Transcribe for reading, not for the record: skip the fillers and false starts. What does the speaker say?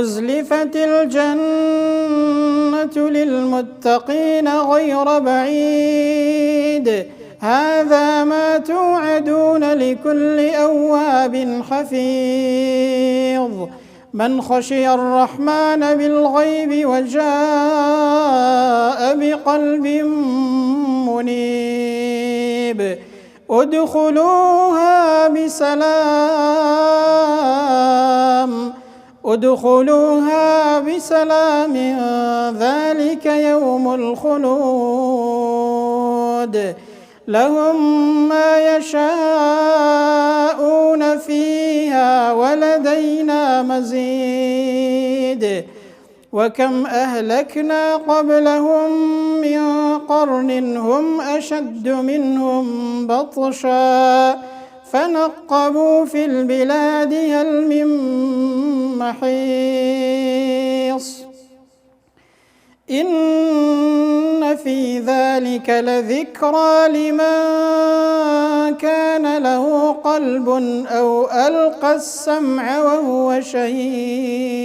وأزلفت الجنة للمتقين غير بعيد هذا ما توعدون لكل أواب حفيظ من خشي الرحمن بالغيب وجاء بقلب منيب ادخلوها بسلام ذلك يوم الخلود لهم ما يشاءون فيها ولدينا مزيد وكم أهلكنا قبلهم من قرن هم أشد منهم بطشا فنقبوا في البلاد هل من محيص إن في ذلك لذكرى لمن كان له قلب أو ألقى السمع وهو شهيد